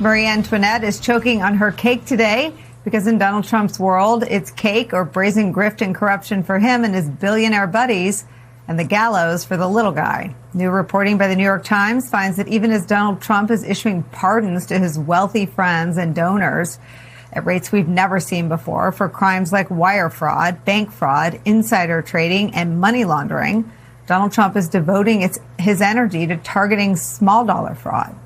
Marie Antoinette is choking on her cake today because in Donald Trump's world, it's cake or brazen grift and corruption for him and his billionaire buddies, and the gallows for the little guy. New reporting by the New York Times finds that even as Donald Trump is issuing pardons to his wealthy friends and donors at rates we've never seen before for crimes like wire fraud, bank fraud, insider trading, and money laundering, Donald Trump is devoting his energy to targeting small dollar fraud.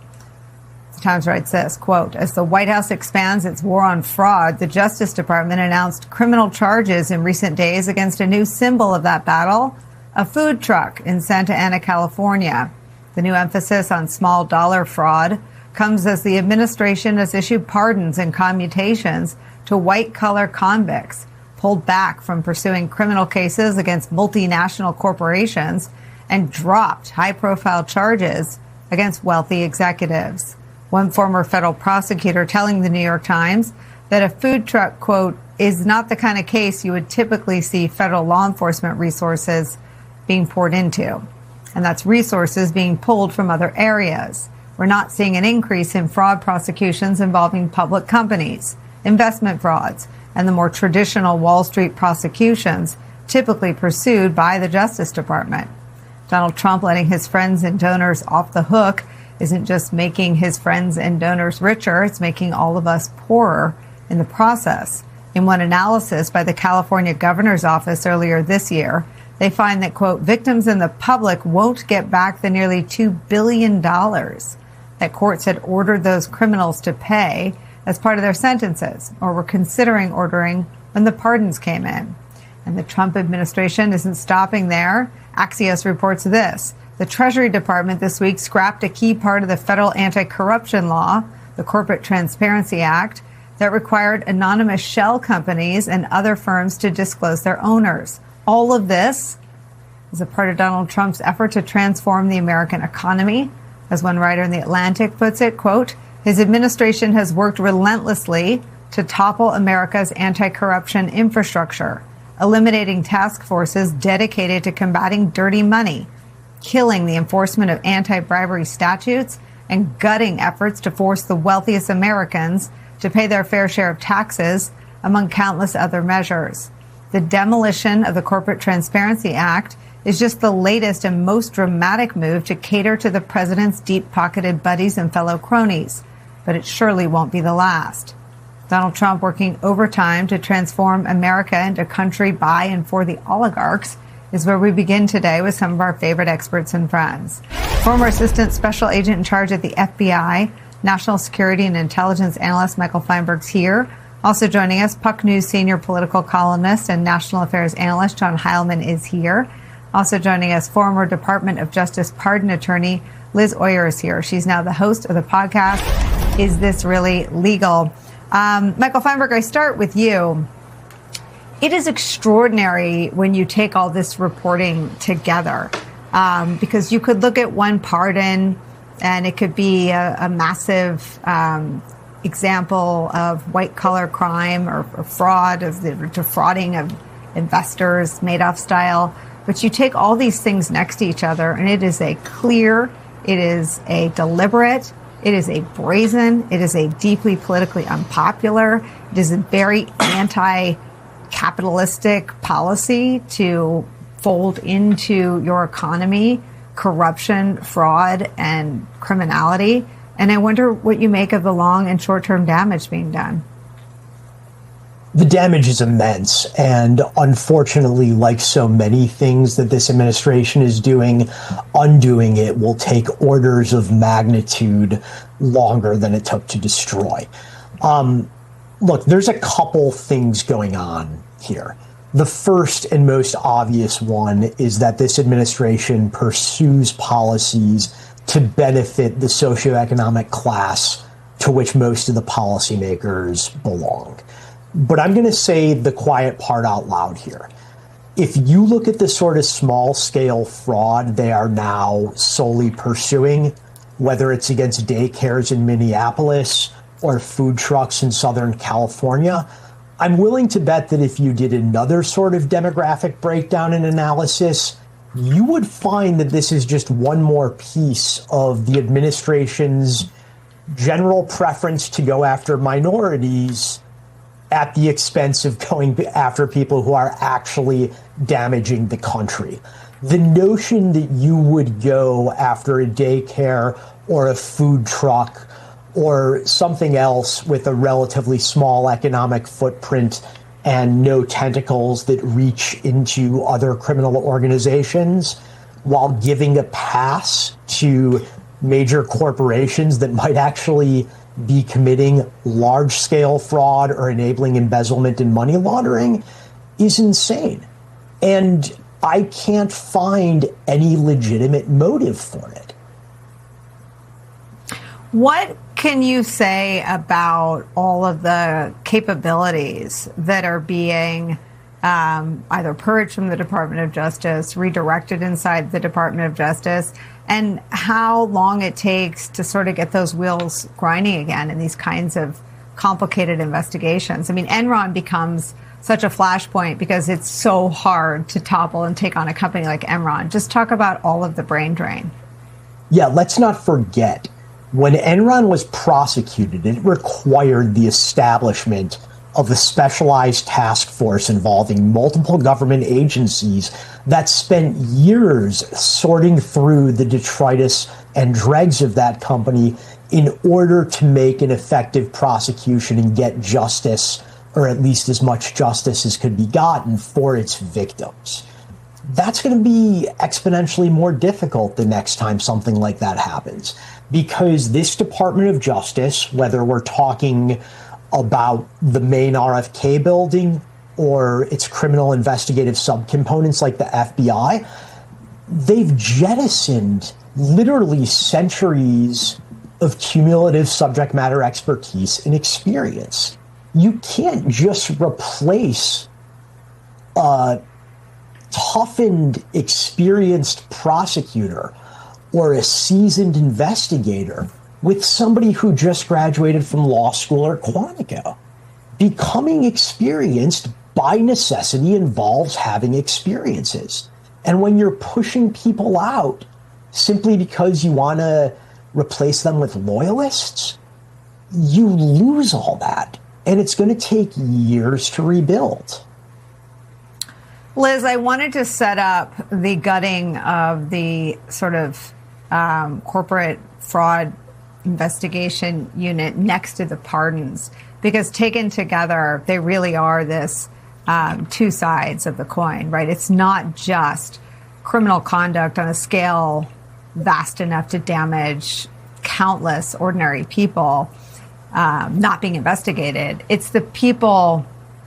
The Times writes this, quote, as the White House expands its war on fraud, the Justice Department announced criminal charges in recent days against a new symbol of that battle, a food truck in Santa Ana, California. The new emphasis on small dollar fraud comes as the administration has issued pardons and commutations to white-collar convicts pulled back from pursuing criminal cases against multinational corporations and dropped high-profile charges against wealthy executives. One former federal prosecutor telling the New York Times that a food truck, quote, is not the kind of case you would typically see federal law enforcement resources being poured into. And that's resources being pulled from other areas. We're not seeing an increase in fraud prosecutions involving public companies, investment frauds, and the more traditional Wall Street prosecutions typically pursued by the Justice Department. Donald Trump letting his friends and donors off the hook isn't just making his friends and donors richer, it's making all of us poorer in the process. In one analysis by the California governor's office earlier this year, they find that, quote, victims and the public won't get back the nearly $2 billion that courts had ordered those criminals to pay as part of their sentences or were considering ordering when the pardons came in. And the Trump administration isn't stopping there. Axios reports this. The Treasury Department this week scrapped a key part of the federal anti-corruption law, the Corporate Transparency Act, that required anonymous shell companies and other firms to disclose their owners. All of this is a part of Donald Trump's effort to transform the American economy. As one writer in The Atlantic puts it, quote, his administration has worked relentlessly to topple America's anti-corruption infrastructure, eliminating task forces dedicated to combating dirty money, killing the enforcement of anti-bribery statutes, and gutting efforts to force the wealthiest Americans to pay their fair share of taxes, among countless other measures. The demolition of the Corporate Transparency Act is just the latest and most dramatic move to cater to the president's deep-pocketed buddies and fellow cronies, but it surely won't be the last. Donald Trump working overtime to transform America into a country by and for the oligarchs is where we begin today with some of our favorite experts and friends. Former Assistant Special Agent in Charge at the FBI, National Security and Intelligence Analyst Michael Feinberg's here. Also joining us, Puck News Senior Political Columnist and National Affairs Analyst John Heilman is here. Also joining us, former Department of Justice pardon attorney Liz Oyer is here. She's now the host of the podcast, Is This Really Legal? Michael Feinberg, I start with you. It is extraordinary when you take all this reporting together, because you could look at one pardon and it could be a massive example of white-collar crime or fraud, of the defrauding of investors, Madoff style. But you take all these things next to each other, and it is a clear, it is a deliberate, it is a brazen, it is a deeply politically unpopular, it is a very anti-capitalistic policy to fold into your economy corruption, fraud, and criminality. And I wonder what you make of the long and short-term damage being done. The damage is immense, and unfortunately, like so many things that this administration is doing, undoing it will take orders of magnitude longer than it took to destroy. Look, there's a couple things going on here. The first and most obvious one is that this administration pursues policies to benefit the socioeconomic class to which most of the policymakers belong. But I'm going to say the quiet part out loud here. If you look at the sort of small-scale fraud they are now solely pursuing, whether it's against daycares in Minneapolis or food trucks in Southern California, I'm willing to bet that if you did another sort of demographic breakdown and analysis, you would find that this is just one more piece of the administration's general preference to go after minorities at the expense of going after people who are actually damaging the country. The notion that you would go after a daycare or a food truck or something else with a relatively small economic footprint and no tentacles that reach into other criminal organizations while giving a pass to major corporations that might actually be committing large-scale fraud or enabling embezzlement and money laundering is insane. And I can't find any legitimate motive for it. What can you say about all of the capabilities that are being either purged from the Department of Justice, redirected inside the Department of Justice, and how long it takes to sort of get those wheels grinding again in these kinds of complicated investigations? I mean, Enron becomes such a flashpoint because it's so hard to topple and take on a company like Enron. Just talk about all of the brain drain. Yeah, let's not forget, when Enron was prosecuted, it required the establishment of a specialized task force involving multiple government agencies that spent years sorting through the detritus and dregs of that company in order to make an effective prosecution and get justice, or at least as much justice as could be gotten for its victims. That's going to be exponentially more difficult the next time something like that happens, because this Department of Justice, whether we're talking about the main RFK building or its criminal investigative subcomponents like the FBI, they've jettisoned literally centuries of cumulative subject matter expertise and experience. You can't just replace a toughened, experienced prosecutor or a seasoned investigator with somebody who just graduated from law school or Quantico. Becoming experienced by necessity involves having experiences. And when you're pushing people out simply because you want to replace them with loyalists, you lose all that. And it's going to take years to rebuild. Liz, I wanted to set up the gutting of the sort of corporate fraud investigation unit next to the pardons, because taken together, they really are this two sides of the coin, right? It's not just criminal conduct on a scale vast enough to damage countless ordinary people not being investigated. It's the people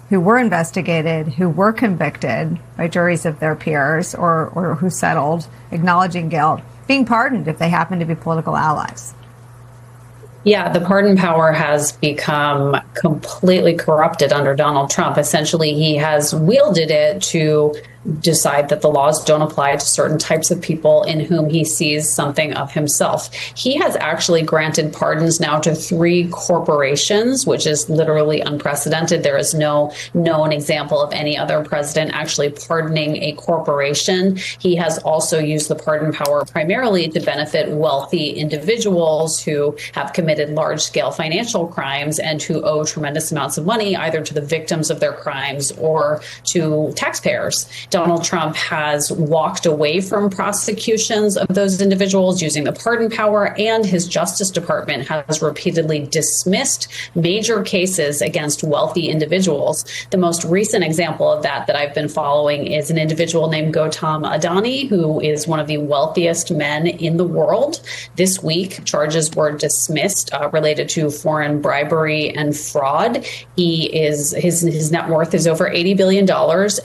who were investigated, who were convicted by juries of their peers or who settled, acknowledging guilt, being pardoned if they happen to be political allies. Yeah, the pardon power has become completely corrupted under Donald Trump. Essentially, he has wielded it to decide that the laws don't apply to certain types of people in whom he sees something of himself. He has actually granted pardons now to 3 corporations, which is literally unprecedented. There is no known example of any other president actually pardoning a corporation. He has also used the pardon power primarily to benefit wealthy individuals who have committed large-scale financial crimes and who owe tremendous amounts of money either to the victims of their crimes or to taxpayers. Donald Trump has walked away from prosecutions of those individuals using the pardon power, and his Justice Department has repeatedly dismissed major cases against wealthy individuals. The most recent example of that I've been following is an individual named Gautam Adani, who is one of the wealthiest men in the world. This week, charges were dismissed related to foreign bribery and fraud. His net worth is over $80 billion,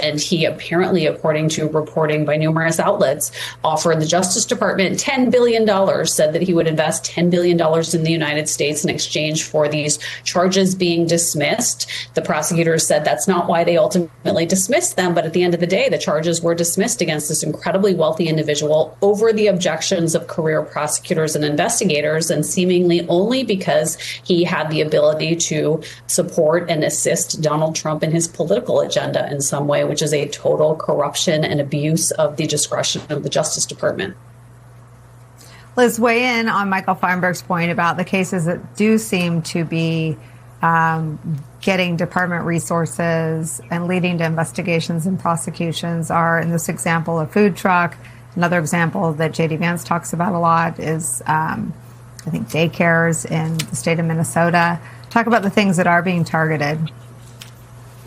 and he apparently, according to reporting by numerous outlets, offered the Justice Department $10 billion, said that he would invest $10 billion in the United States in exchange for these charges being dismissed. The prosecutors said that's not why they ultimately dismissed them, but at the end of the day, the charges were dismissed against this incredibly wealthy individual over the objections of career prosecutors and investigators, and seemingly only because he had the ability to support and assist Donald Trump in his political agenda in some way, which is a total corruption and abuse of the discretion of the Justice Department. Liz, weigh in on Michael Feinberg's point about the cases that do seem to be getting department resources and leading to investigations and prosecutions are, in this example, a food truck. Another example that J.D. Vance talks about a lot is, I think, daycares in the state of Minnesota. Talk about the things that are being targeted.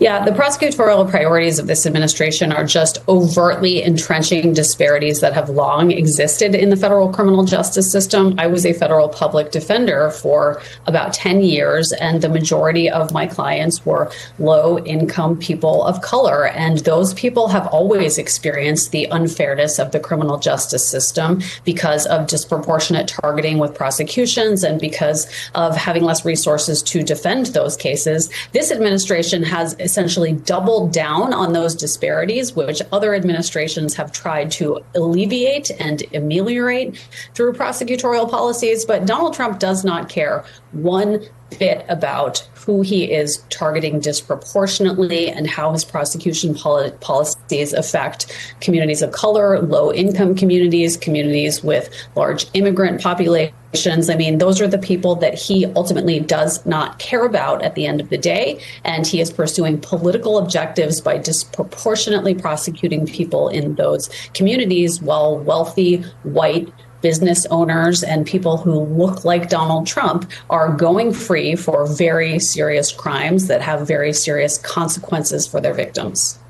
Yeah, the prosecutorial priorities of this administration are just overtly entrenching disparities that have long existed in the federal criminal justice system. I was a federal public defender for about 10 years, and the majority of my clients were low-income people of color. And those people have always experienced the unfairness of the criminal justice system because of disproportionate targeting with prosecutions and because of having less resources to defend those cases. This administration has essentially doubled down on those disparities, which other administrations have tried to alleviate and ameliorate through prosecutorial policies. But Donald Trump does not care one bit about who he is targeting disproportionately and how his prosecution policies affect communities of color, low-income communities, communities with large immigrant populations. I mean, those are the people that he ultimately does not care about at the end of the day. And he is pursuing political objectives by disproportionately prosecuting people in those communities, while wealthy, white business owners and people who look like Donald Trump are going free for very serious crimes that have very serious consequences for their victims.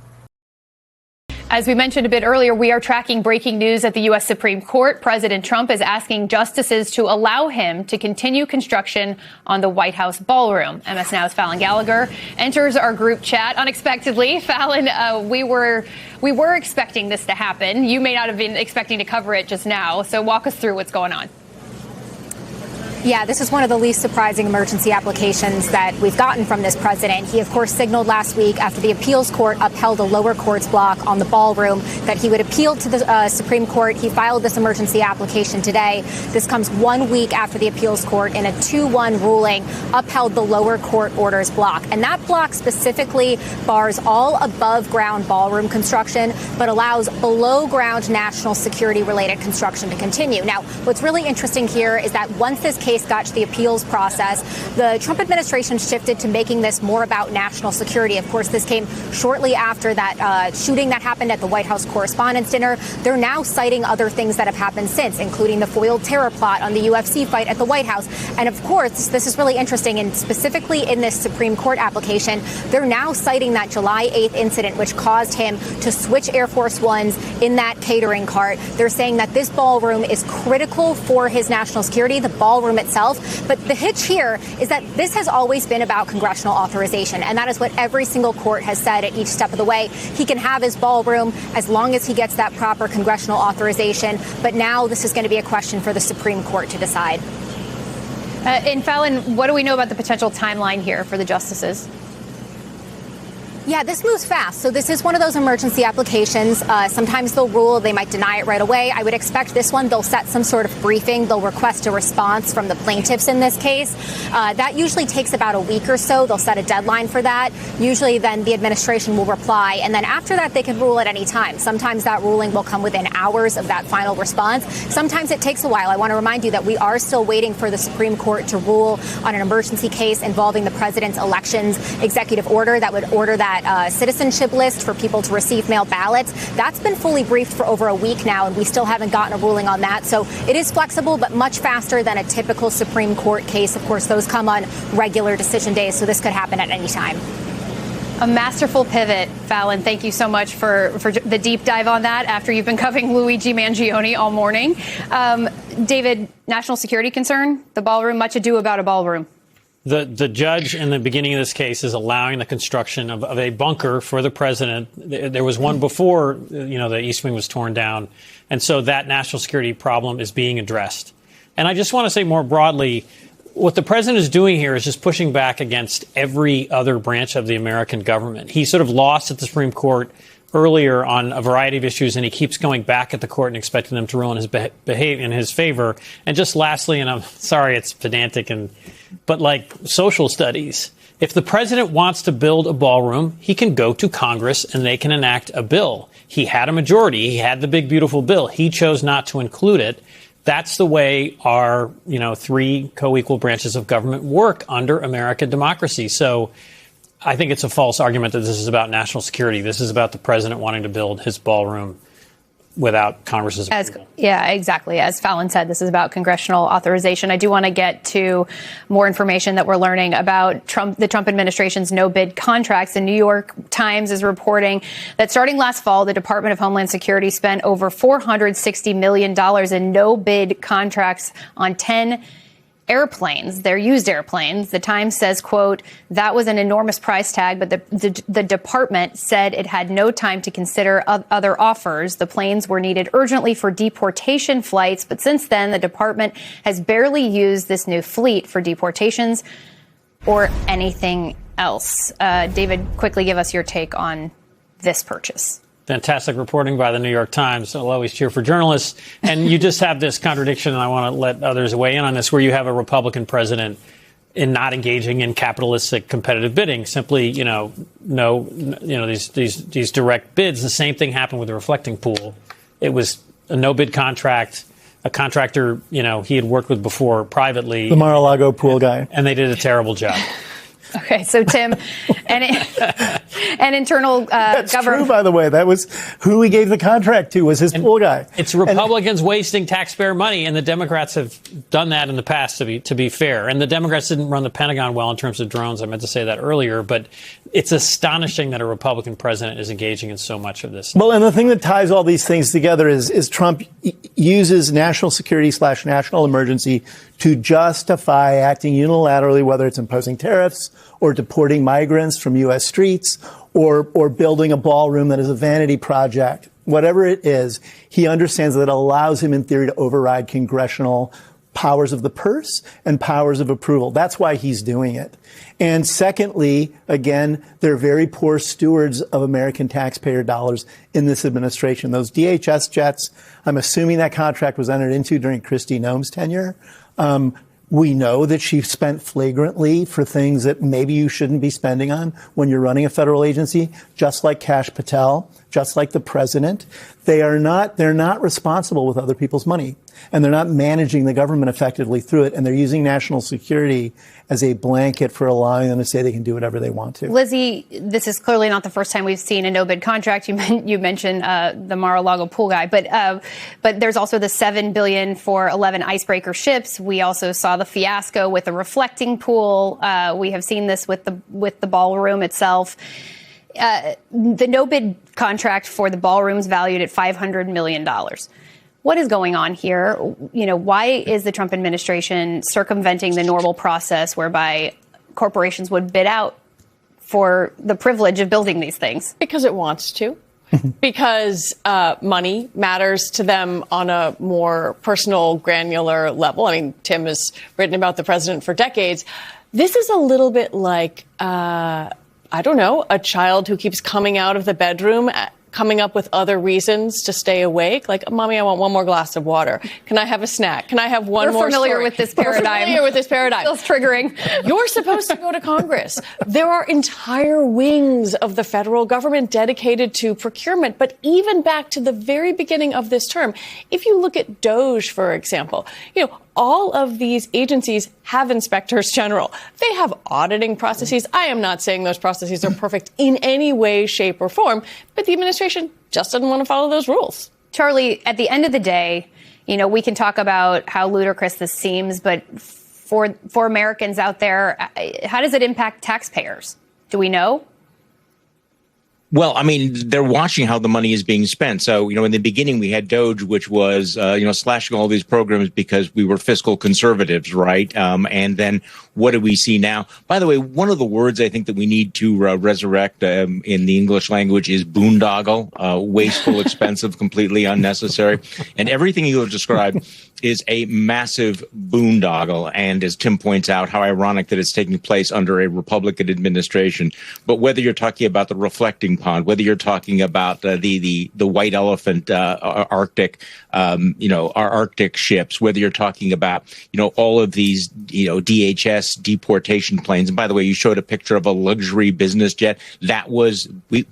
As we mentioned a bit earlier, we are tracking breaking news at the U.S. Supreme Court. President Trump is asking justices to allow him to continue construction on the White House ballroom. MS Now's Fallon Gallagher enters our group chat unexpectedly. Fallon, we were expecting this to happen. You may not have been expecting to cover it just now. So walk us through what's going on. Yeah, this is one of the least surprising emergency applications that we've gotten from this president. He, of course, signaled last week after the appeals court upheld a lower court's block on the ballroom that he would appeal to the Supreme Court. He filed this emergency application today. This comes 1 week after the appeals court in a 2-1 ruling upheld the lower court order's block. And that block specifically bars all above ground ballroom construction, but allows below ground national security related construction to continue. Now, what's really interesting here is that once this case got to the appeals process, the Trump administration shifted to making this more about national security. Of course, this came shortly after that shooting that happened at the White House Correspondents' Dinner. They're now citing other things that have happened since, including the foiled terror plot on the UFC fight at the White House. And of course, this is really interesting, and specifically in this Supreme Court application, they're now citing that July 8th incident, which caused him to switch Air Force Ones in that catering cart. They're saying that this ballroom is critical for his national security, the ballroom itself. But the hitch here is that this has always been about congressional authorization. And that is what every single court has said at each step of the way. He can have his ballroom as long as he gets that proper congressional authorization. But now this is going to be a question for the Supreme Court to decide. And Fallon, what do we know about the potential timeline here for the justices? Yeah, this moves fast. So this is one of those emergency applications. Sometimes they'll rule, they might deny it right away. I would expect this one, they'll set some sort of briefing. They'll request a response from the plaintiffs in this case. That usually takes about a week or so. They'll set a deadline for that. Usually then the administration will reply. And then after that, they can rule at any time. Sometimes that ruling will come within hours of that final response. Sometimes it takes a while. I want to remind you that we are still waiting for the Supreme Court to rule on an emergency case involving the president's elections executive order that would order that citizenship list for people to receive mail ballots. That's been fully briefed for over a week now, and we still haven't gotten a ruling on that. So it is flexible, but much faster than a typical Supreme Court case. Of course, those come on regular decision days, so this could happen at any time. A masterful pivot, Fallon. Thank you so much for the deep dive on that after you've been covering Luigi Mangione all morning. David, national security concern, the ballroom, much ado about a ballroom. The judge in the beginning of this case is allowing the construction of a bunker for the president. There was one before, the East Wing was torn down. And so that national security problem is being addressed. And I just want to say more broadly, what the president is doing here is just pushing back against every other branch of the American government. He sort of lost at the Supreme Court earlier on a variety of issues, and he keeps going back at the court and expecting them to rule in his in his favor. And just lastly, and I'm sorry it's pedantic, but like social studies, if the president wants to build a ballroom, he can go to Congress and they can enact a bill. He had a majority. He had the big, beautiful bill. He chose not to include it. That's the way our, three co-equal branches of government work under American democracy. So I think it's a false argument that this is about national security. This is about the president wanting to build his ballroom without Congress's approval. Yeah, exactly. As Fallon said, this is about congressional authorization. I do want to get to more information that we're learning about the Trump administration's no-bid contracts. The New York Times is reporting that starting last fall, the Department of Homeland Security spent over $460 million in no-bid contracts on 10 airplanes. They're used airplanes. The Times says, quote, that was an enormous price tag, but the department said it had no time to consider other offers. The planes were needed urgently for deportation flights. But since then, the department has barely used this new fleet for deportations or anything else. David, quickly give us your take on this purchase. Fantastic reporting by the New York Times. I'll always cheer for journalists. And you just have this contradiction, and I want to let others weigh in on this, where you have a Republican president in not engaging in capitalistic competitive bidding, simply, these direct bids. The same thing happened with the reflecting pool. It was a no-bid contract. A contractor, he had worked with before privately. The Mar-a-Lago pool guy. And they did a terrible job. Okay, so Tim, and internal That's government. true, by the way. That was who he gave the contract to, was his pool guy. It's Republicans wasting taxpayer money, and the Democrats have done that in the past, to be fair. And the Democrats didn't run the Pentagon well in terms of drones. I meant to say that earlier, but it's astonishing that a Republican president is engaging in so much of this. Well, and the thing that ties all these things together is Trump uses national security / national emergency to justify acting unilaterally, whether it's imposing tariffs or deporting migrants from U.S. streets or building a ballroom that is a vanity project. Whatever it is, he understands that it allows him, in theory, to override congressional powers of the purse and powers of approval. That's why he's doing it. And secondly, again, they're very poor stewards of American taxpayer dollars in this administration. Those DHS jets, I'm assuming that contract was entered into during Kristi Noem's tenure. We know that she spent flagrantly for things that maybe you shouldn't be spending on when you're running a federal agency, just like Kash Patel, just like the president. They're not responsible with other people's money, and they're not managing the government effectively through it. And they're using national security as a blanket for allowing them to say they can do whatever they want to. Lizzie, this is clearly not the first time we've seen a no-bid contract. You mentioned the Mar-a-Lago pool guy, but there's also the $7 billion for 11 icebreaker ships. We also saw the fiasco with the reflecting pool. We have seen this with the ballroom itself. The no-bid contract for the ballroom is valued at $500 million. What is going on here? Why is the Trump administration circumventing the normal process whereby corporations would bid out for the privilege of building these things? Because it wants to. Because money matters to them on a more personal, granular level. I mean, Tim has written about the president for decades. This is a little bit like, a child who keeps coming out of the bedroom, coming up with other reasons to stay awake. Like, Mommy, I want one more glass of water. Can I have a snack? Can I have one more story? We're familiar with this paradigm. Feels triggering. You're supposed to go to Congress. There are entire wings of the federal government dedicated to procurement. But even back to the very beginning of this term, if you look at DOJ, for example, all of these agencies have inspectors general. They have auditing processes. I am not saying those processes are perfect in any way, shape, or form, but the administration just doesn't want to follow those rules. Charlie, at the end of the day, we can talk about how ludicrous this seems, but for Americans out there, how does it impact taxpayers? Do we know? Well, I mean, they're watching how the money is being spent. So, in the beginning, we had DOJ, which was, slashing all these programs because we were fiscal conservatives, right? And then what do we see now? By the way, one of the words I think that we need to resurrect in the English language is boondoggle, wasteful, expensive, completely unnecessary. And everything you have described is a massive boondoggle. And as Tim points out, how ironic that it's taking place under a Republican administration. But whether you're talking about the reflecting pond, whether you're talking about the white elephant Arctic, our Arctic ships, whether you're talking about, all of these, DHS deportation planes. And by the way, you showed a picture of a luxury business jet. That was,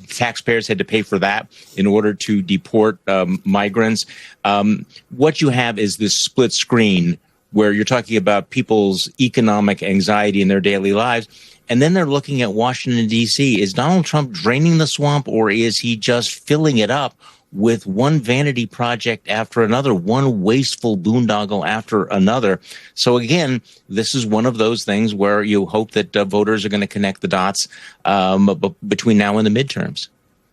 taxpayers had to pay for that in order to deport migrants. What you have is this split screen where you're talking about people's economic anxiety in their daily lives. And then they're looking at Washington, D.C. Is Donald Trump draining the swamp, or is he just filling it up with one vanity project after another, one wasteful boondoggle after another? So again, this is one of those things where you hope that voters are going to connect the dots between now and the midterms.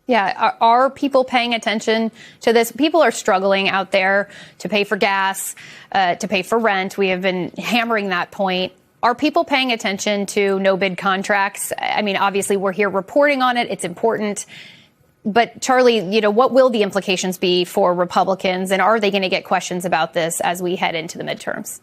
Yeah. Are people paying attention to this? People are struggling out there to pay for gas, to pay for rent. We have been hammering that point. Are people paying attention to no bid contracts? I mean, obviously, we're here reporting on it. It's important. But Charlie, what will the implications be for Republicans? And are they going to get questions about this as we head into the midterms?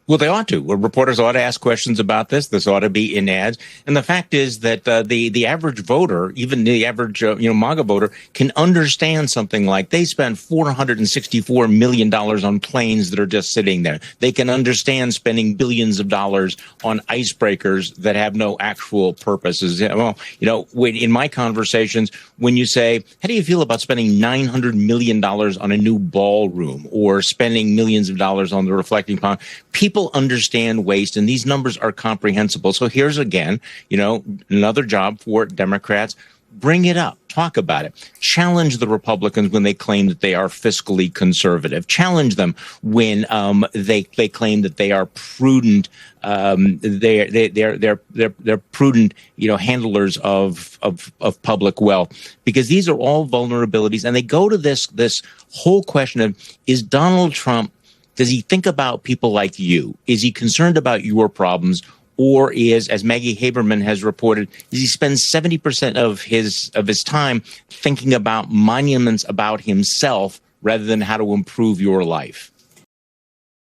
Well, they ought to. Reporters ought to ask questions about this. This ought to be in ads. And the fact is that the average voter, even the average MAGA voter, can understand something like they spend $464 million on planes that are just sitting there. They can understand spending billions of dollars on icebreakers that have no actual purposes. Well, in my conversations, when you say, how do you feel about spending $900 million on a new ballroom or spending millions of dollars on the reflecting pond? People understand waste, and these numbers are comprehensible. So here's again, another job for Democrats. Bring it up. Talk about it. Challenge the Republicans when they claim that they are fiscally conservative. Challenge them when they claim that they are prudent. They're prudent, handlers of public wealth, because these are all vulnerabilities, and they go to this whole question of, is Donald Trump, does he think about people like you? Is he concerned about your problems? Or is, as Maggie Haberman has reported, does he spend 70% of his time thinking about monuments about himself rather than how to improve your life?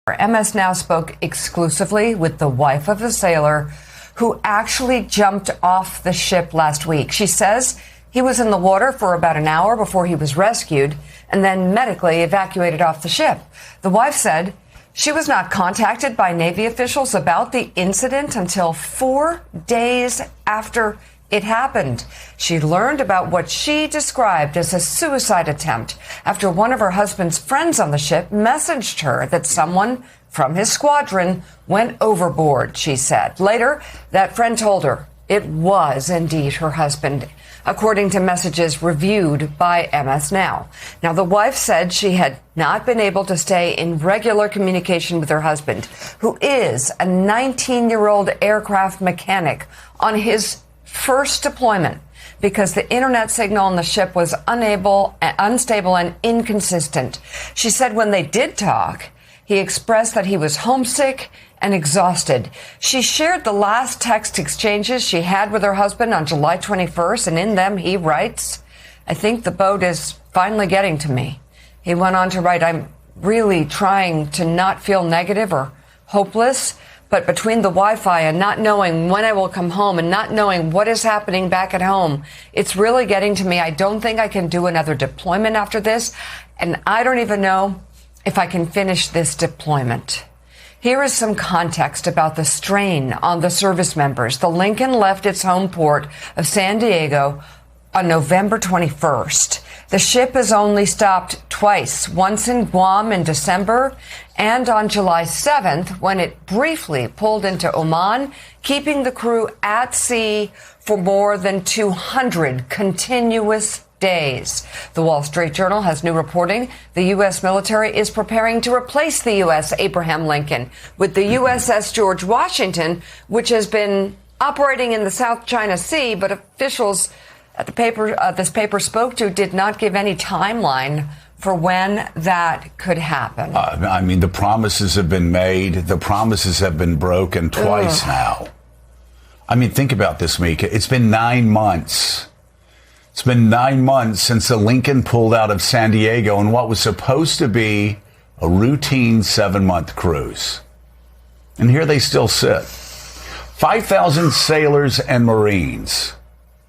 MS Now spoke exclusively with the wife of the sailor who actually jumped off the ship last week. She says he was in the water for about an hour before he was rescued and then medically evacuated off the ship. The wife said she was not contacted by Navy officials about the incident until 4 days after it happened. She learned about what she described as a suicide attempt after one of her husband's friends on the ship messaged her that someone from his squadron went overboard, she said. Later, that friend told her it was indeed her husband, according to messages reviewed by MS Now. Now, the wife said she had not been able to stay in regular communication with her husband, who is a 19-year-old aircraft mechanic on his first deployment, because the internet signal on the ship was unstable and inconsistent. She said when they did talk, he expressed that he was homesick and exhausted. She shared the last text exchanges she had with her husband on July 21st, and in them he writes, "I think the boat is finally getting to me." He went on to write, "I'm really trying to not feel negative or hopeless, but between the Wi-Fi and not knowing when I will come home and not knowing what is happening back at home, it's really getting to me. I don't think I can do another deployment after this, and I don't even know if I can finish this deployment." Here is some context about the strain on the service members. The Lincoln left its home port of San Diego on November 21st. The ship has only stopped twice, once in Guam in December and on July 7th when it briefly pulled into Oman, keeping the crew at sea for more than 200 continuous days. The Wall Street Journal has new reporting. The U.S. military is preparing to replace the U.S. Abraham Lincoln with the USS George Washington, which has been operating in the South China Sea, but officials at this paper spoke to did not give any timeline for when that could happen. The promises have been made. The promises have been broken twice now. Think about this, Mika. It's been 9 months. It's been 9 months since the Lincoln pulled out of San Diego on what was supposed to be a routine 7-month cruise. And here they still sit. 5,000 sailors and Marines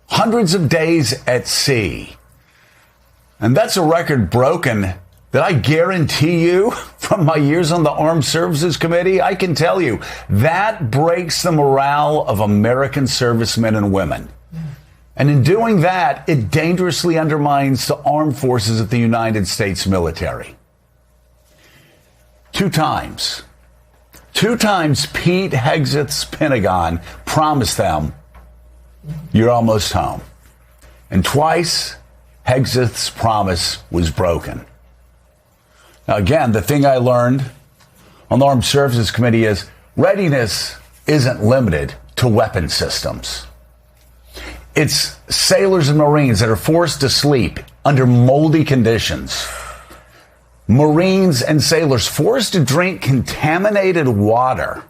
hundreds of days at sea. And that's a record broken that I guarantee you from my years on the Armed Services Committee, I can tell you that breaks the morale of American servicemen and women. And in doing that, it dangerously undermines the armed forces of the United States military. Two times Pete Hegseth's Pentagon promised them, you're almost home. And twice, Hegseth's promise was broken. Now, again, the thing I learned on the Armed Services Committee is readiness isn't limited to weapon systems. It's sailors and Marines that are forced to sleep under moldy conditions. Marines and sailors forced to drink contaminated water,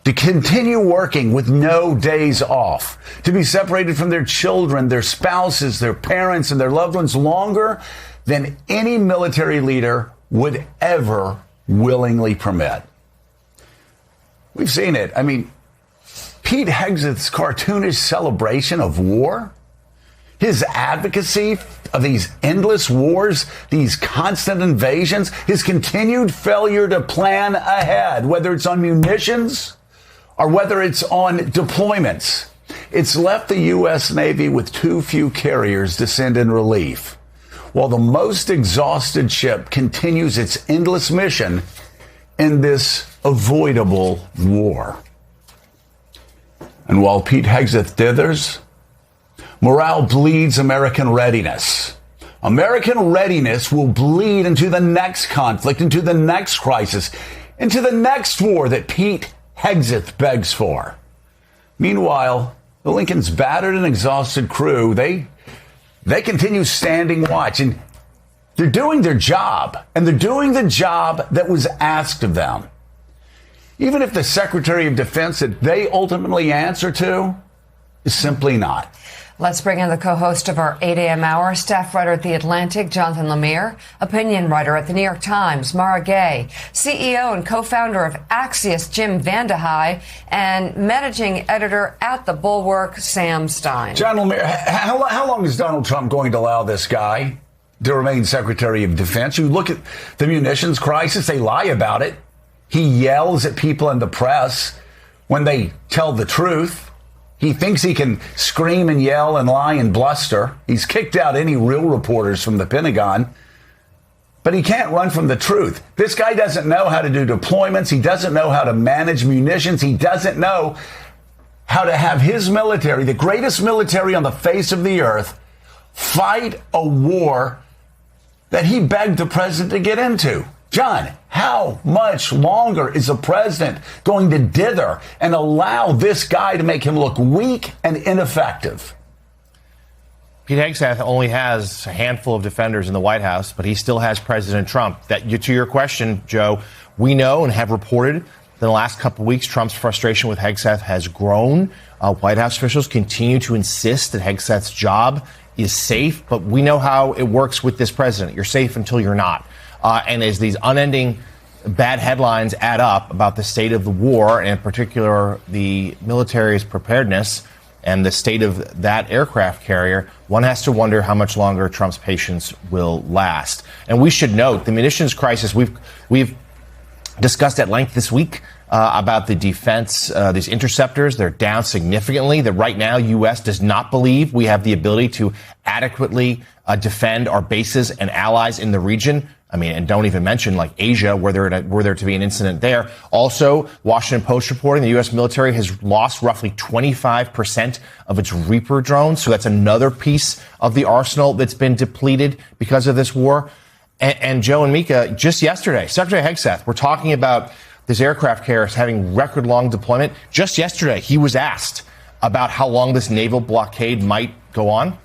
to continue working with no days off, to be separated from their children, their spouses, their parents, and their loved ones longer than any military leader would ever willingly permit. We've seen it. I mean, Pete Hegseth's cartoonish celebration of war, his advocacy of these endless wars, these constant invasions, his continued failure to plan ahead, whether it's on munitions or whether it's on deployments, it's left the U.S. Navy with too few carriers to send in relief, while the most exhausted ship continues its endless mission in this avoidable war. And while Pete Hegseth dithers, morale bleeds American readiness. American readiness will bleed into the next conflict, into the next crisis, into the next war that Pete Hegseth begs for. Meanwhile, the Lincoln's battered and exhausted crew, they continue standing watch, and they're doing their job, and they're doing the job that was asked of them. Even if the Secretary of Defense that they ultimately answer to is simply not. Let's bring in the co-host of our 8 a.m. hour, staff writer at The Atlantic, Jonathan Lemire, opinion writer at The New York Times, Mara Gay, CEO and co-founder of Axios, Jim Vandehei, and managing editor at The Bulwark, Sam Stein. John Lemire, how long is Donald Trump going to allow this guy to remain Secretary of Defense? You look at the munitions crisis, they lie about it. He yells at people in the press when they tell the truth. He thinks he can scream and yell and lie and bluster. He's kicked out any real reporters from the Pentagon, but he can't run from the truth. This guy doesn't know how to do deployments. He doesn't know how to manage munitions. He doesn't know how to have his military, the greatest military on the face of the earth, fight a war that he begged the president to get into. John, how much longer is the president going to dither and allow this guy to make him look weak and ineffective? Pete Hegseth only has a handful of defenders in the White House, but he still has President Trump. To your question, Joe, we know and have reported in the last couple of weeks, Trump's frustration with Hegseth has grown. White House officials continue to insist that Hegseth's job is safe, but we know how it works with this president. You're safe until you're not. And as these unending bad headlines add up about the state of the war, and in particular the military's preparedness and the state of that aircraft carrier, one has to wonder how much longer Trump's patience will last. And we should note the munitions crisis we've discussed at length this week about the defense, these interceptors. They're down significantly. That right now, U.S. does not believe we have the ability to adequately defend our bases and allies in the region. I mean, and don't even mention like Asia, were there to be an incident there. Also, Washington Post reporting the U.S. military has lost roughly 25% of its Reaper drones. So that's another piece of the arsenal that's been depleted because of this war. And Joe and Mika, just yesterday, Secretary Hegseth, we're talking about this aircraft carrier having record long deployment. Just yesterday, he was asked about how long this naval blockade might go on.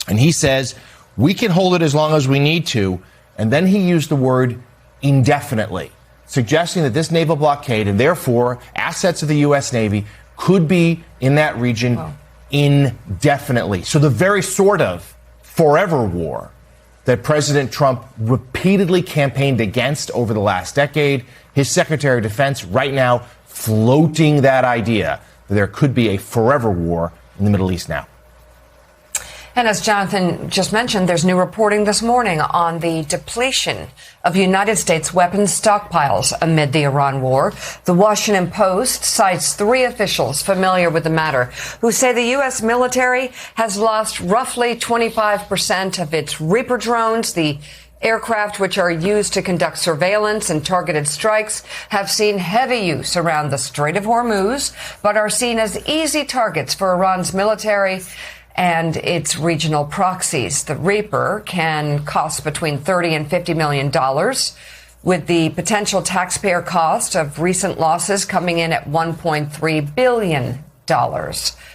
And he says, we can hold it as long as we need to. And then he used the word indefinitely, suggesting that this naval blockade and therefore assets of the U.S. Navy could be in that region indefinitely. So the very sort of forever war that President Trump repeatedly campaigned against over the last decade, his Secretary of Defense right now floating that idea that there could be a forever war in the Middle East now. And as Jonathan just mentioned, there's new reporting this morning on the depletion of United States weapons stockpiles amid the Iran war. The Washington Post cites 3 officials familiar with the matter who say the U.S. military has lost roughly 25% of its Reaper drones. The aircraft, which are used to conduct surveillance and targeted strikes, have seen heavy use around the Strait of Hormuz, but are seen as easy targets for Iran's military and its regional proxies. The Reaper can cost between $30 and $50 million, with the potential taxpayer cost of recent losses coming in at $1.3 billion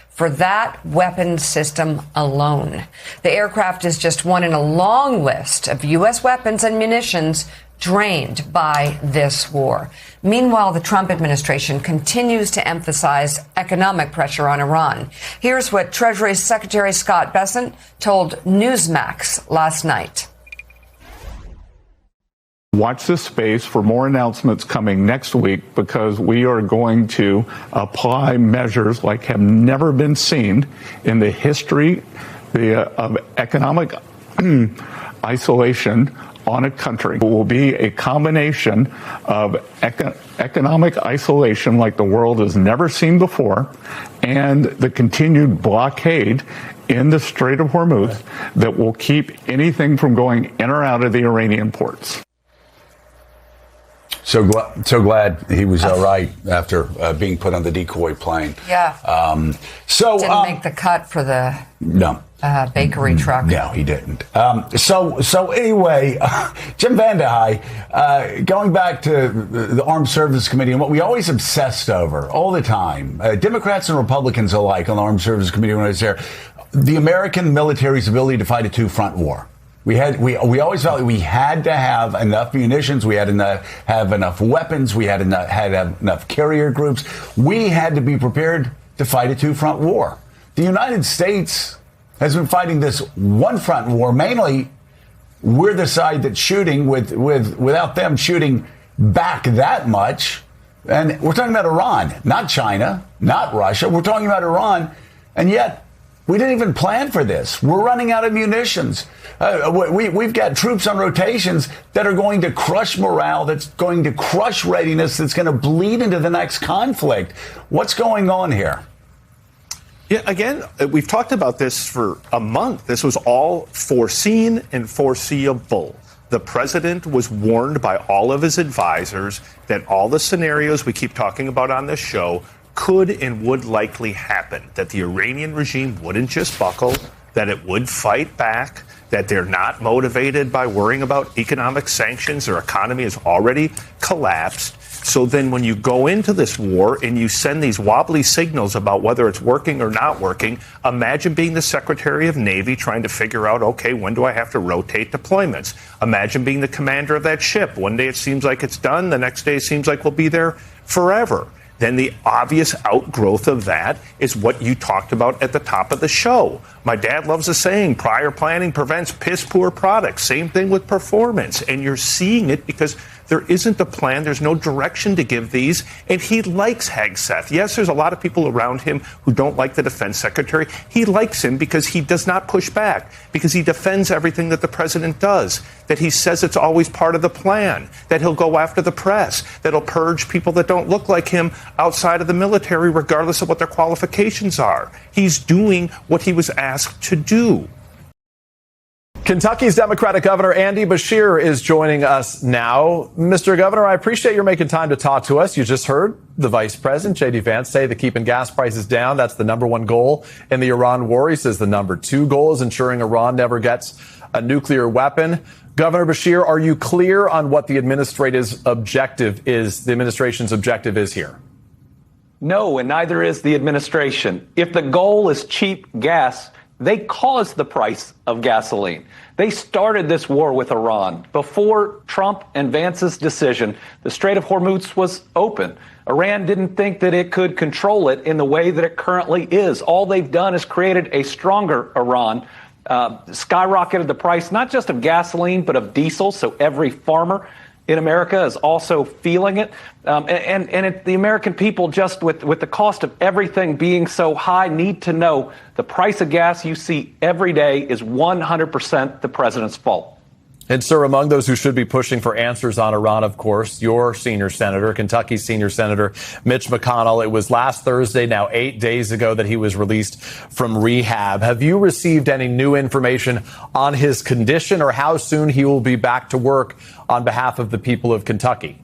for that weapon system alone. The aircraft is just one in a long list of U.S. weapons and munitions drained by this war. Meanwhile, the Trump administration continues to emphasize economic pressure on Iran. Here's what Treasury Secretary Scott Bessent told Newsmax last night. Watch this space for more announcements coming next week, because we are going to apply measures like have never been seen in the history of economic isolation on a country. It will be a combination of economic isolation like the world has never seen before, and the continued blockade in the Strait of Hormuz that will keep anything from going in or out of the Iranian ports. So glad he was all right after being put on the decoy plane. Yeah. Didn't make the cut for the bakery truck. No, he didn't. So anyway, Jim VandeHei, going back to the Armed Services Committee and what we always obsessed over all the time, Democrats and Republicans alike on the Armed Services Committee when I was there, the American military's ability to fight a two-front war. We always felt we had to have enough munitions. We had to have enough weapons. We had to have enough carrier groups. We had to be prepared to fight a two-front war. The United States has been fighting this one-front war. Mainly, we're the side that's shooting without them shooting back that much. And we're talking about Iran, not China, not Russia. We're talking about Iran, and yet we didn't even plan for this. We're running out of munitions. We've got troops on rotations that are going to crush morale, that's going to crush readiness, that's going to bleed into the next conflict. What's going on here? Yeah, again, we've talked about this for a month. This was all foreseen and foreseeable. The president was warned by all of his advisors that all the scenarios we keep talking about on this show could and would likely happen, that the Iranian regime wouldn't just buckle, that it would fight back, that they're not motivated by worrying about economic sanctions. Their economy has already collapsed. So then when you go into this war and you send these wobbly signals about whether it's working or not working, imagine being the Secretary of Navy trying to figure out, okay, when do I have to rotate deployments? Imagine being the commander of that ship. One day it seems like it's done. The next day it seems like we'll be there forever. Then the obvious outgrowth of that is what you talked about at the top of the show. My dad loves a saying, prior planning prevents piss poor products. Same thing with performance. And you're seeing it because there isn't a plan. There's no direction to give these. And he likes Hegseth. Yes, there's a lot of people around him who don't like the defense secretary. He likes him because he does not push back, because he defends everything that the president does, that he says it's always part of the plan, that he'll go after the press, that he'll purge people that don't look like him outside of the military, regardless of what their qualifications are. He's doing what he was asked to do. Kentucky's Democratic Governor Andy Beshear is joining us now. Mr. Governor, I appreciate your making time to talk to us. You just heard the Vice President, J.D. Vance, say that keeping gas prices down, that's the number one goal in the Iran war. He says the number two goal is ensuring Iran never gets a nuclear weapon. Governor Beshear, are you clear on what the administration's objective is here? No, and neither is the administration. If the goal is cheap gas, they caused the price of gasoline. They started this war with Iran. Before Trump and Vance's decision, the Strait of Hormuz was open. Iran didn't think that it could control it in the way that it currently is. All they've done is created a stronger Iran, skyrocketed the price not just of gasoline, but of diesel. So every farmer in America is also feeling it. The American people, just with the cost of everything being so high, need to know the price of gas you see every day is 100% the president's fault. And, sir, among those who should be pushing for answers on Iran, of course, your senior senator, Kentucky's senior senator, Mitch McConnell. It was last Thursday, now 8 days ago, that he was released from rehab. Have you received any new information on his condition or how soon he will be back to work on behalf of the people of Kentucky?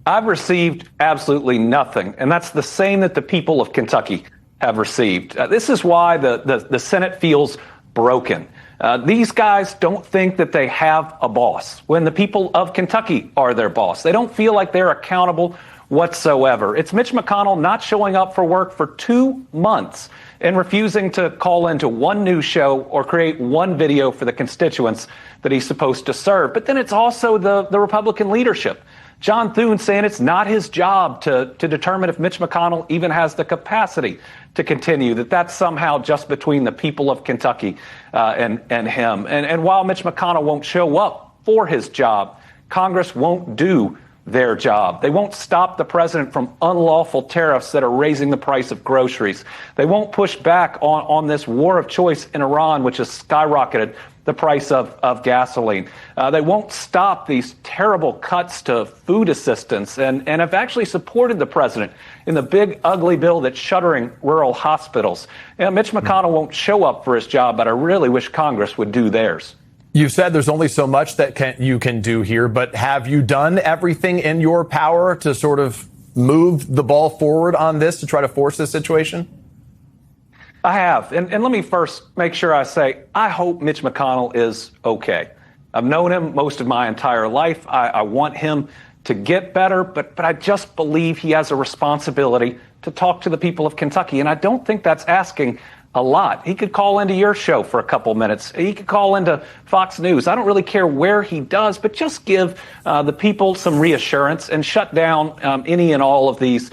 I've received absolutely nothing, and that's the same that the people of Kentucky have received. This is why the Senate feels broken. These guys don't think that they have a boss when the people of Kentucky are their boss. They don't feel like they're accountable whatsoever. It's Mitch McConnell not showing up for work for 2 months and refusing to call into one news show or create one video for the constituents that he's supposed to serve. But then it's also the Republican leadership. John Thune saying it's not his job to determine if Mitch McConnell even has the capacity to continue, that's somehow just between the people of Kentucky and him. And while Mitch McConnell won't show up for his job, Congress won't do their job. They won't stop the president from unlawful tariffs that are raising the price of groceries. They won't push back on this war of choice in Iran, which has skyrocketed the price of gasoline. They won't stop these terrible cuts to food assistance and have actually supported the president in the big, ugly bill that's shuttering rural hospitals. Mitch McConnell won't show up for his job, but I really wish Congress would do theirs. You've said there's only so much that you can do here, but have you done everything in your power to sort of move the ball forward on this to try to force this situation? I have. And let me first make sure I say, I hope Mitch McConnell is okay. I've known him most of my entire life. I want him to get better, but I just believe he has a responsibility to talk to the people of Kentucky. And I don't think that's asking a lot. He could call into your show for a couple minutes. He could call into Fox News. I don't really care where he does, but just give the people some reassurance and shut down any and all of these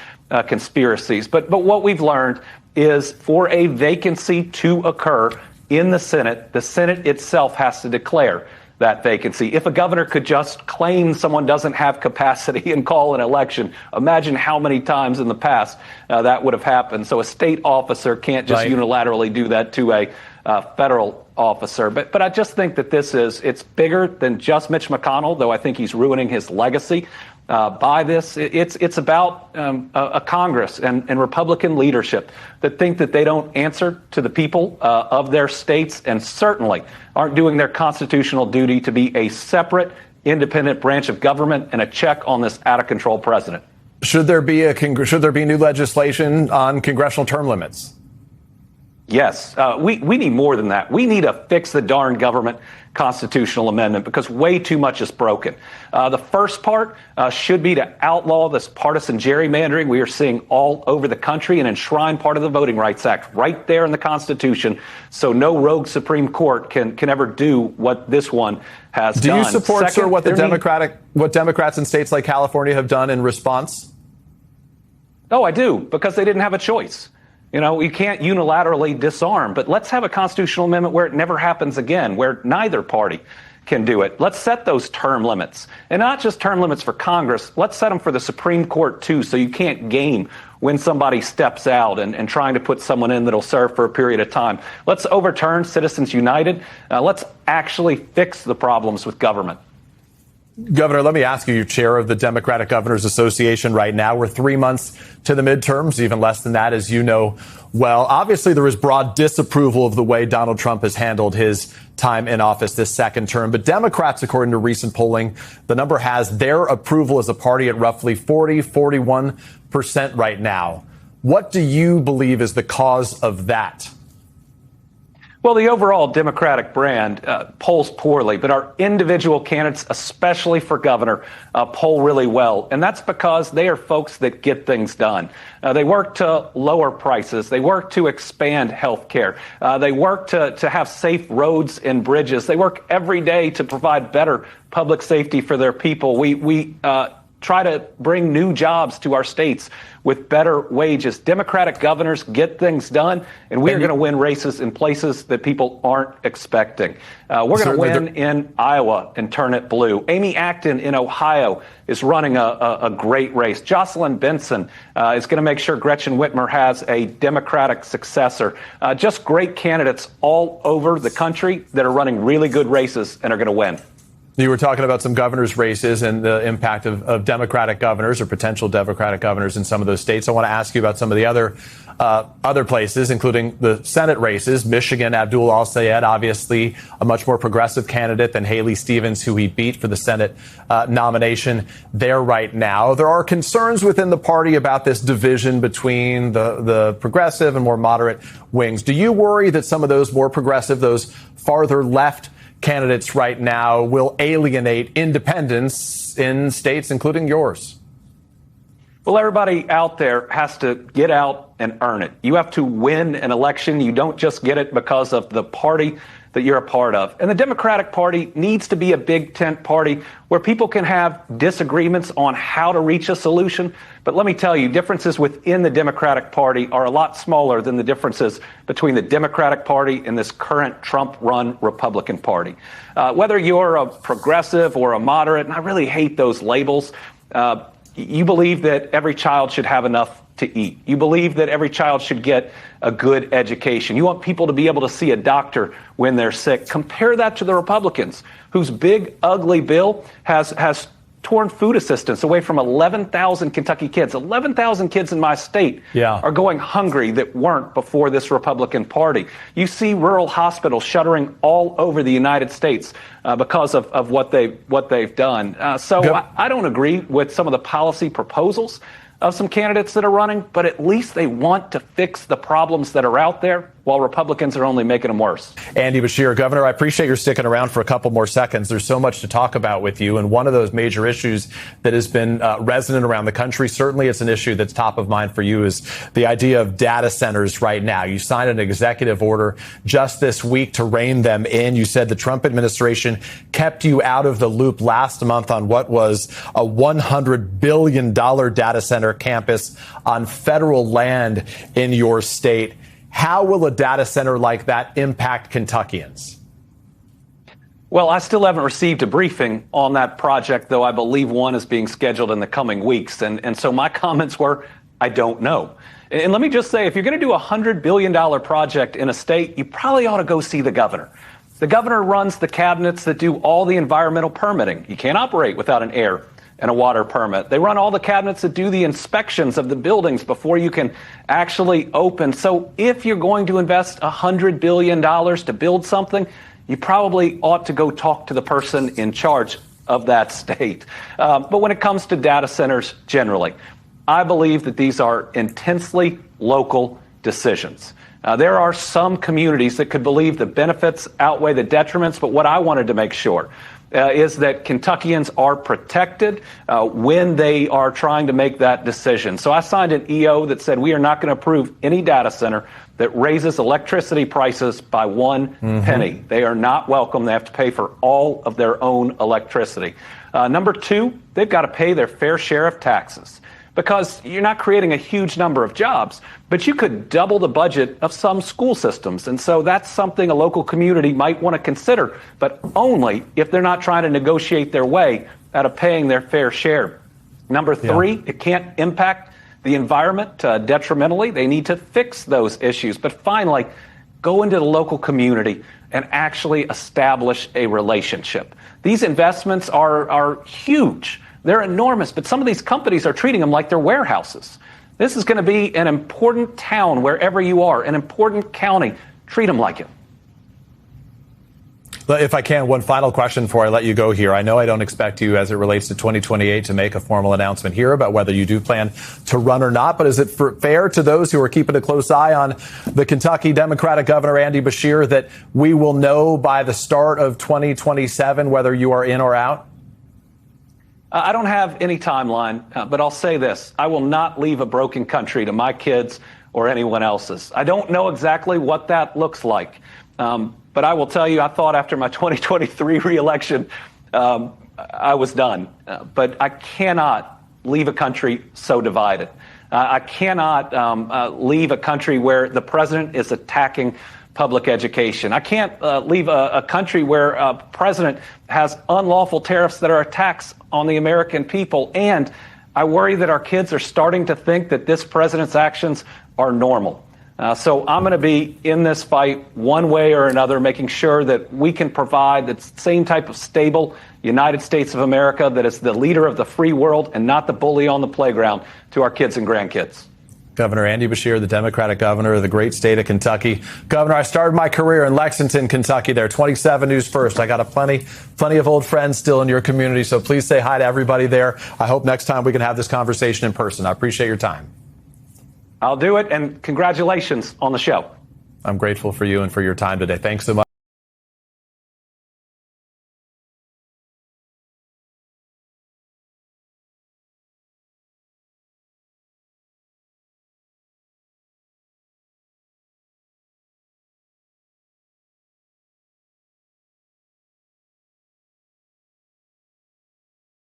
conspiracies. But what we've learned is for a vacancy to occur in the Senate itself has to declare that vacancy. If a governor could just claim someone doesn't have capacity and call an election, imagine how many times in the past that would have happened. So a state officer can't just unilaterally do that to a federal officer. But I just think that it's bigger than just Mitch McConnell, though I think he's ruining his legacy by this. It's about a Congress and Republican leadership that think that they don't answer to the people of their states and certainly aren't doing their constitutional duty to be a separate, independent branch of government and a check on this out-of-control president. Should there be new legislation on congressional term limits? Yes, we need more than that. We need a fix the darn government constitutional amendment because way too much is broken. The first part should be to outlaw this partisan gerrymandering we are seeing all over the country and enshrine part of the Voting Rights Act right there in the Constitution so no rogue Supreme Court can ever do what this one has done. Do you support, sir, what Democrats in states like California have done in response? Oh, I do, because they didn't have a choice. You know, you can't unilaterally disarm, but let's have a constitutional amendment where it never happens again, where neither party can do it. Let's set those term limits, and not just term limits for Congress. Let's set them for the Supreme Court, too, so you can't game when somebody steps out and trying to put someone in that'll serve for a period of time. Let's overturn Citizens United. Let's actually fix the problems with government. Governor, let me ask you, you're chair of the Democratic Governors Association right now. We're 3 months to the midterms, even less than that, as you know well. Obviously, there is broad disapproval of the way Donald Trump has handled his time in office this second term. But Democrats, according to recent polling, the number has their approval as a party at roughly 41% right now. What do you believe is the cause of that? Well, the overall Democratic brand polls poorly, but our individual candidates, especially for governor, poll really well. And that's because they are folks that get things done. They work to lower prices. They work to expand health care. They work to have safe roads and bridges. They work every day to provide better public safety for their people. We try to bring new jobs to our states with better wages. Democratic governors get things done, and we're going to win races in places that people aren't expecting. We're going to win in Iowa and turn it blue. Amy Acton in Ohio is running a great race. Jocelyn Benson is going to make sure Gretchen Whitmer has a Democratic successor. Just great candidates all over the country that are running really good races and are going to win. You were talking about some governors' races and the impact of Democratic governors or potential Democratic governors in some of those states. I want to ask you about some of the other places, including the Senate races. Michigan, Abdul Al-Sayed, obviously a much more progressive candidate than Haley Stevens, who he beat for the Senate nomination there right now. There are concerns within the party about this division between the progressive and more moderate wings. Do you worry that some of those more progressive, those farther left candidates right now will alienate independents in states, including yours? Well, everybody out there has to get out and earn it. You have to win an election. You don't just get it because of the party that you're a part of. And the Democratic Party needs to be a big tent party where people can have disagreements on how to reach a solution. But let me tell you, differences within the Democratic Party are a lot smaller than the differences between the Democratic Party and this current Trump-run Republican Party. Whether you're a progressive or a moderate, and I really hate those labels, you believe that every child should have enough to eat. You believe that every child should get a good education. You want people to be able to see a doctor when they're sick. Compare that to the Republicans, whose big, ugly bill has torn food assistance away from 11,000 Kentucky kids. 11,000 kids in my state are going hungry that weren't before this Republican Party. You see rural hospitals shuttering all over the United States because of what they've done. I don't agree with some of the policy proposals of some candidates that are running, but at least they want to fix the problems that are out there, while Republicans are only making them worse. Andy Beshear, Governor, I appreciate your sticking around for a couple more seconds. There's so much to talk about with you. And one of those major issues that has been resonant around the country, certainly it's an issue that's top of mind for you, is the idea of data centers right now. You signed an executive order just this week to rein them in. You said the Trump administration kept you out of the loop last month on what was a $100 billion data center campus on federal land in your state. How will a data center like that impact Kentuckians? Well, I still haven't received a briefing on that project, though I believe one is being scheduled in the coming weeks. And so my comments were, I don't know. And let me just say, if you're going to do a $100 billion project in a state, you probably ought to go see the governor. The governor runs the cabinets that do all the environmental permitting. You can't operate without an air and a water permit. They run all the cabinets that do the inspections of the buildings before you can actually open. So if you're going to invest $100 billion to build something, you probably ought to go talk to the person in charge of that state. But when it comes to data centers generally, I believe that these are intensely local decisions. There are some communities that could believe the benefits outweigh the detriments, but what I wanted to make sure is that Kentuckians are protected when they are trying to make that decision. So I signed an EO that said we are not going to approve any data center that raises electricity prices by one penny. They are not welcome. They have to pay for all of their own electricity. Number two, they've got to pay their fair share of taxes, because you're not creating a huge number of jobs, but you could double the budget of some school systems. And so that's something a local community might want to consider, but only if they're not trying to negotiate their way out of paying their fair share. Number three, it can't impact the environment detrimentally. They need to fix those issues. But finally, go into the local community and actually establish a relationship. These investments are huge. They're enormous, but some of these companies are treating them like they're warehouses. This is going to be an important town wherever you are, an important county. Treat them like it. If I can, one final question before I let you go here. I know I don't expect you, as it relates to 2028, to make a formal announcement here about whether you do plan to run or not. But is it fair to those who are keeping a close eye on the Kentucky Democratic Governor Andy Beshear that we will know by the start of 2027 whether you are in or out? I don't have any timeline, but I'll say this. I will not leave a broken country to my kids or anyone else's. I don't know exactly what that looks like. But I will tell you, I thought after my 2023 reelection, I was done. But I cannot leave a country so divided. I cannot leave a country where the president is attacking public education. I can't leave a country where a president has unlawful tariffs that are attacks on the American people. And I worry that our kids are starting to think that this president's actions are normal. So I'm going to be in this fight one way or another, making sure that we can provide the same type of stable United States of America that is the leader of the free world and not the bully on the playground to our kids and grandkids. Governor Andy Beshear, the Democratic governor of the great state of Kentucky. Governor, I started my career in Lexington, Kentucky there, 27 News First. I got plenty of old friends still in your community, so please say hi to everybody there. I hope next time we can have this conversation in person. I appreciate your time. I'll do it, and congratulations on the show. I'm grateful for you and for your time today. Thanks so much.